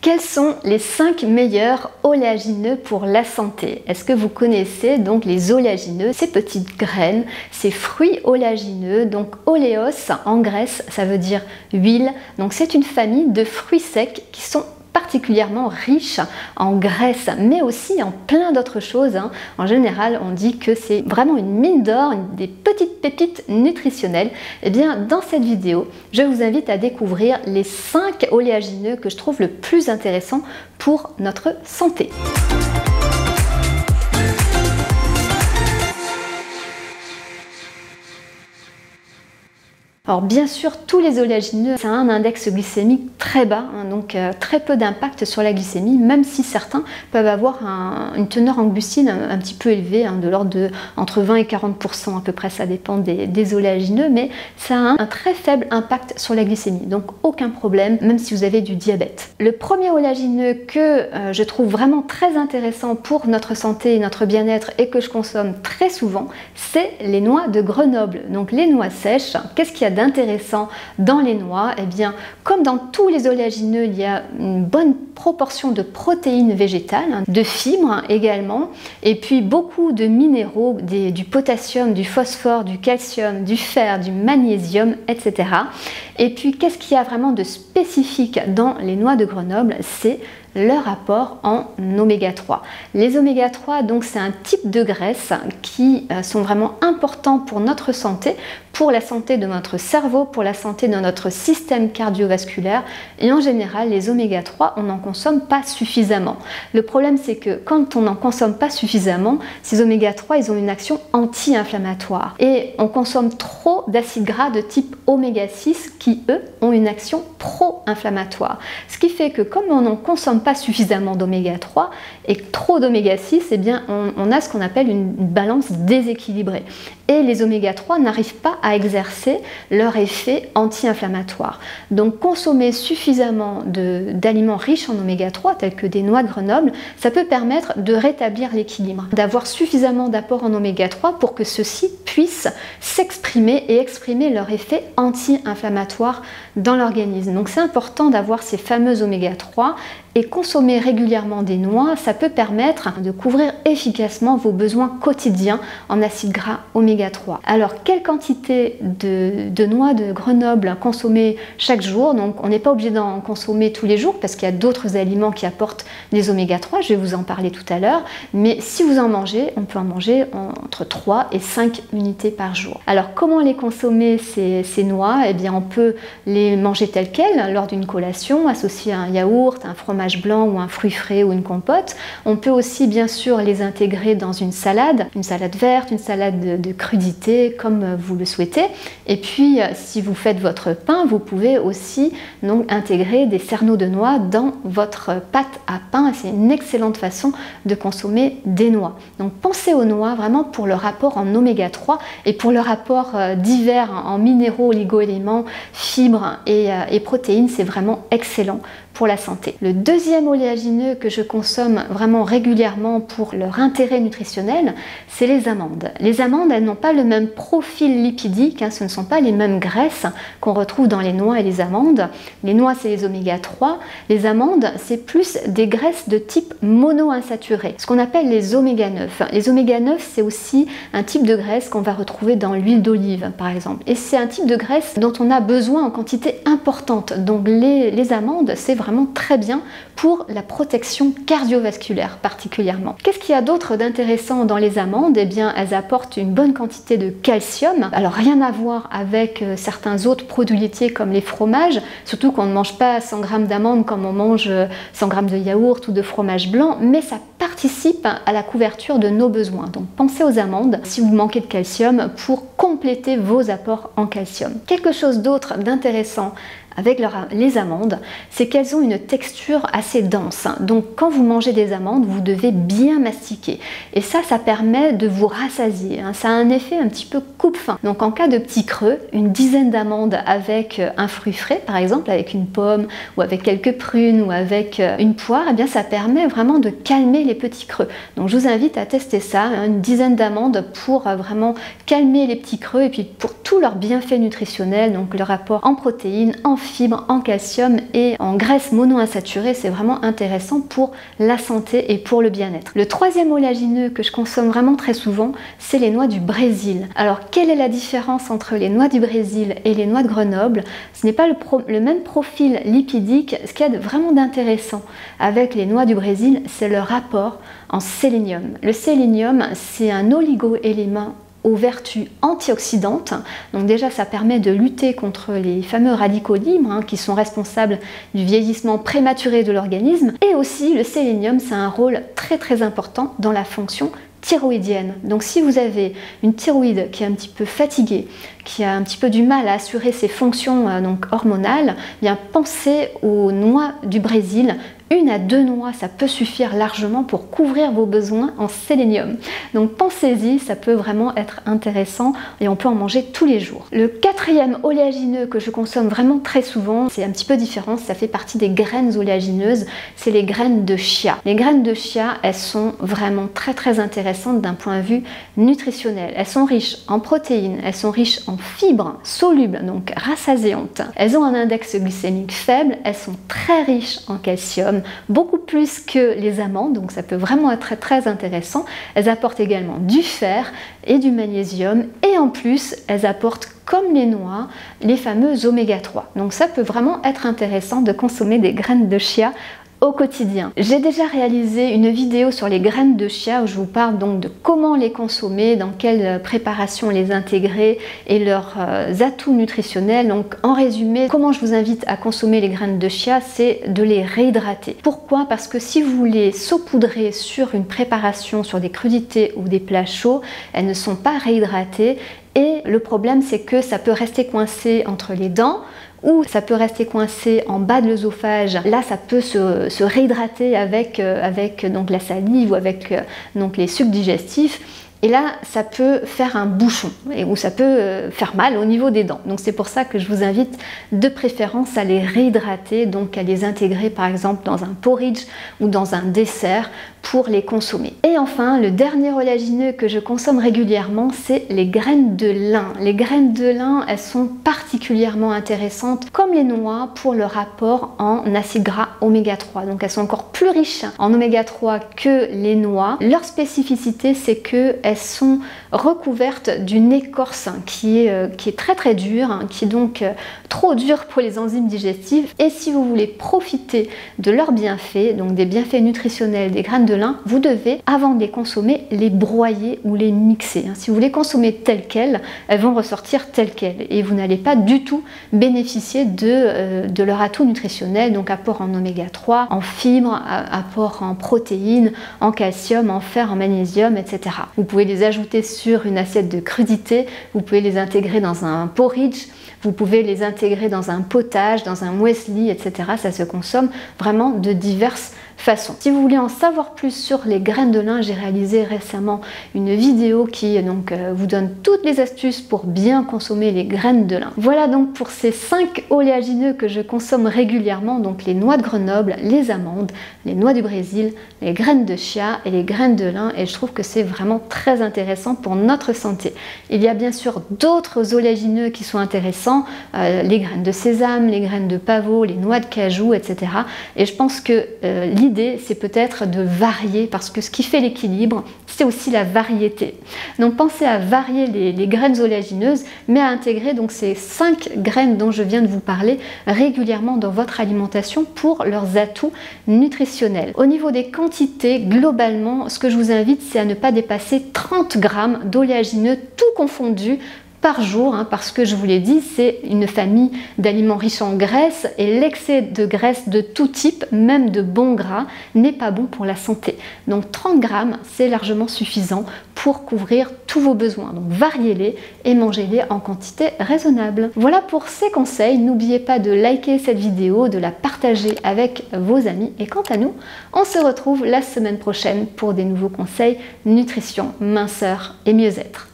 Quels sont les 5 meilleurs oléagineux pour la santé? Est-ce que vous connaissez donc les oléagineux, ces petites graines, ces fruits oléagineux? Donc oléos en Grèce, ça veut dire huile. Donc c'est une famille de fruits secs qui sont particulièrement riches en graisse, mais aussi en plein d'autres choses. En général, on dit que c'est vraiment une mine d'or, des petites pépites nutritionnelles. Et bien, dans cette vidéo, je vous invite à découvrir les 5 oléagineux que je trouve le plus intéressants pour notre santé. Alors bien sûr, tous les oléagineux, ça a un index glycémique très bas, donc très peu d'impact sur la glycémie, même si certains peuvent avoir une teneur en glucides un petit peu élevée, de l'ordre de entre 20 et 40% à peu près, ça dépend des oléagineux, mais ça a un très faible impact sur la glycémie, donc aucun problème, même si vous avez du diabète. Le premier oléagineux que je trouve vraiment très intéressant pour notre santé et notre bien-être et que je consomme très souvent, c'est les noix de Grenoble. Donc les noix sèches, qu'est-ce qu'il y a d'intéressant dans les noix? Eh bien, comme dans tous les oléagineux, il y a une bonne proportion de protéines végétales, de fibres également, et puis beaucoup de minéraux, du potassium, du phosphore, du calcium, du fer, du magnésium, etc. Et puis, qu'est-ce qu'il y a vraiment de spécifique dans les noix de Grenoble? C'est leur apport en oméga 3. Les oméga 3, donc c'est un type de graisse qui sont vraiment importants pour notre santé, pour la santé de notre cerveau, pour la santé de notre système cardiovasculaire, et en général les oméga 3 on n'en consomme pas suffisamment. Le problème c'est que quand on n'en consomme pas suffisamment, ces oméga 3 ils ont une action anti-inflammatoire et on consomme trop d'acides gras de type oméga 6 qui eux ont une action pro-inflammatoire. Ce qui fait que comme on n'en consomme pas suffisamment d'oméga 3 et trop d'oméga 6, eh bien on a ce qu'on appelle une balance déséquilibrée. Et les oméga 3 n'arrivent pas à exercer leur effet anti-inflammatoire. Donc consommer suffisamment d'aliments riches en oméga 3 tels que des noix de Grenoble, ça peut permettre de rétablir l'équilibre, d'avoir suffisamment d'apport en oméga 3 pour que ceux-ci puissent s'exprimer et exprimer leur effet anti-inflammatoire dans l'organisme. Donc c'est important d'avoir ces fameux oméga 3 et consommer régulièrement des noix, ça peut permettre de couvrir efficacement vos besoins quotidiens en acides gras oméga 3. Alors, quelle quantité de noix de Grenoble consommer chaque jour? Donc, on n'est pas obligé d'en consommer tous les jours parce qu'il y a d'autres aliments qui apportent des oméga 3, je vais vous en parler tout à l'heure, mais si vous en mangez, on peut en manger entre 3 et 5 unités par jour. Alors, comment les consommer ces noix? Eh bien, on peut les manger telles quelles lors d'une collation, associée à un yaourt, un fromage blanc ou un fruit frais ou une compote. On peut aussi bien sûr les intégrer dans une salade verte, une salade de crudité comme vous le souhaitez. Et puis si vous faites votre pain, vous pouvez aussi donc intégrer des cerneaux de noix dans votre pâte à pain. C'est une excellente façon de consommer des noix. Donc pensez aux noix vraiment pour leur apport en oméga 3 et pour leur apport divers en minéraux, oligo-éléments, fibres et protéines. C'est vraiment excellent pour la santé. Le deuxième oléagineux que je consomme vraiment régulièrement pour leur intérêt nutritionnel, c'est les amandes. Les amandes, elles n'ont pas le même profil lipidique, ce ne sont pas les mêmes graisses qu'on retrouve dans les noix et les amandes. Les noix, c'est les oméga 3. Les amandes, c'est plus des graisses de type monoinsaturé, ce qu'on appelle les oméga 9. Les oméga 9, c'est aussi un type de graisse qu'on va retrouver dans l'huile d'olive, par exemple. Et c'est un type de graisse dont on a besoin en quantité importante. Donc les amandes, c'est vraiment très bien pour la protection cardiovasculaire particulièrement. Qu'est-ce qu'il y a d'autre d'intéressant dans les amandes? Eh bien, elles apportent une bonne quantité de calcium. Alors, rien à voir avec certains autres produits laitiers comme les fromages, surtout qu'on ne mange pas 100 g d'amandes comme on mange 100 g de yaourt ou de fromage blanc, mais ça participe à la couverture de nos besoins. Donc, pensez aux amandes si vous manquez de calcium pour compléter vos apports en calcium. Quelque chose d'autre d'intéressant avec les amandes, c'est qu'elles ont une texture assez dense. Donc quand vous mangez des amandes, vous devez bien mastiquer. Et ça permet de vous rassasier. Ça a un effet un petit peu coupe-faim. Donc en cas de petit creux, une dizaine d'amandes avec un fruit frais, par exemple avec une pomme ou avec quelques prunes ou avec une poire, eh bien ça permet vraiment de calmer les petits creux. Donc je vous invite à tester ça, une dizaine d'amandes pour vraiment calmer les petits creux et puis pour tous leurs bienfaits nutritionnels, donc leur apport en protéines, en fibres, en calcium et en graisses monoinsaturées. C'est vraiment intéressant pour la santé et pour le bien-être. Le troisième oléagineux que je consomme vraiment très souvent, c'est les noix du Brésil. Alors quelle est la différence entre les noix du Brésil et les noix de Grenoble? Ce n'est pas le même profil lipidique. Ce qu'il y a vraiment d'intéressant avec les noix du Brésil, c'est leur apport en sélénium. Le sélénium, c'est un oligoélément aux vertus antioxydantes. Donc déjà, ça permet de lutter contre les fameux radicaux libres qui sont responsables du vieillissement prématuré de l'organisme. Et aussi, le sélénium, c'est un rôle très important dans la fonction thyroïdienne. Donc si vous avez une thyroïde qui est un petit peu fatiguée, qui a un petit peu du mal à assurer ses fonctions donc hormonales, bien pensez aux noix du Brésil. 1 à 2 noix, ça peut suffire largement pour couvrir vos besoins en sélénium. Donc pensez-y, ça peut vraiment être intéressant et on peut en manger tous les jours. Le quatrième oléagineux que je consomme vraiment très souvent, c'est un petit peu différent, ça fait partie des graines oléagineuses, c'est les graines de chia. Les graines de chia, elles sont vraiment très intéressantes d'un point de vue nutritionnel. Elles sont riches en protéines, elles sont riches en fibres solubles, donc rassasiantes. Elles ont un index glycémique faible, elles sont très riches en calcium, beaucoup plus que les amandes, donc ça peut vraiment être très intéressant. Elles apportent également du fer et du magnésium et en plus elles apportent, comme les noix, les fameux oméga 3. Donc ça peut vraiment être intéressant de consommer des graines de chia au quotidien. J'ai déjà réalisé une vidéo sur les graines de chia où je vous parle donc de comment les consommer, dans quelle préparation les intégrer et leurs atouts nutritionnels. Donc en résumé, comment je vous invite à consommer les graines de chia, c'est de les réhydrater. Pourquoi? Parce que si vous les saupoudrez sur une préparation, sur des crudités ou des plats chauds, elles ne sont pas réhydratées et le problème c'est que ça peut rester coincé entre les dents, ou ça peut rester coincé en bas de l'œsophage. Là, ça peut se réhydrater avec donc la salive ou avec donc les sucs digestifs. Et là, ça peut faire un bouchon ou ça peut faire mal au niveau des dents. Donc c'est pour ça que je vous invite de préférence à les réhydrater, donc à les intégrer par exemple dans un porridge ou dans un dessert pour les consommer. Et enfin, le dernier oléagineux que je consomme régulièrement, c'est les graines de lin. Les graines de lin, elles sont particulièrement intéressantes, comme les noix, pour leur apport en acides gras oméga 3. Donc elles sont encore plus riches en oméga 3 que les noix. Leur spécificité, c'est qu'elles sont recouvertes d'une écorce qui est très dure, qui est donc trop dure pour les enzymes digestives. Et si vous voulez profiter de leurs bienfaits, donc des bienfaits nutritionnels des graines de lin, vous devez, avant de les consommer, les broyer ou les mixer. Si vous les consommez telles quelles, elles vont ressortir telles quelles et vous n'allez pas du tout bénéficier de leur atout nutritionnel, donc apport en oméga 3, en fibres, apport en protéines, en calcium, en fer, en magnésium, etc. Vous pouvez les ajouter sur une assiette de crudité, vous pouvez les intégrer dans un porridge, vous pouvez les intégrer dans un potage, dans un muesli, etc. Ça se consomme vraiment de diverses façons. Si vous voulez en savoir plus sur les graines de lin, j'ai réalisé récemment une vidéo qui donc vous donne toutes les astuces pour bien consommer les graines de lin. Voilà donc pour ces 5 oléagineux que je consomme régulièrement, donc les noix de Grenoble, les amandes, les noix du Brésil, les graines de chia et les graines de lin, et je trouve que c'est vraiment très intéressant pour notre santé. Il y a bien sûr d'autres oléagineux qui sont intéressants, les graines de sésame, les graines de pavot, les noix de cajou, etc. Et je pense que l'idée, c'est peut-être de varier, parce que ce qui fait l'équilibre, c'est aussi la variété. Donc pensez à varier les graines oléagineuses, mais à intégrer donc ces 5 graines dont je viens de vous parler régulièrement dans votre alimentation pour leurs atouts nutritionnels. Au niveau des quantités, globalement, ce que je vous invite, c'est à ne pas dépasser 30 grammes d'oléagineux tout confondu par jour, parce que je vous l'ai dit, c'est une famille d'aliments riches en graisse et l'excès de graisse de tout type, même de bons gras, n'est pas bon pour la santé. Donc 30 grammes, c'est largement suffisant pour couvrir tous vos besoins. Donc variez-les et mangez-les en quantité raisonnable. Voilà pour ces conseils. N'oubliez pas de liker cette vidéo, de la partager avec vos amis. Et quant à nous, on se retrouve la semaine prochaine pour des nouveaux conseils nutrition, minceur et mieux-être.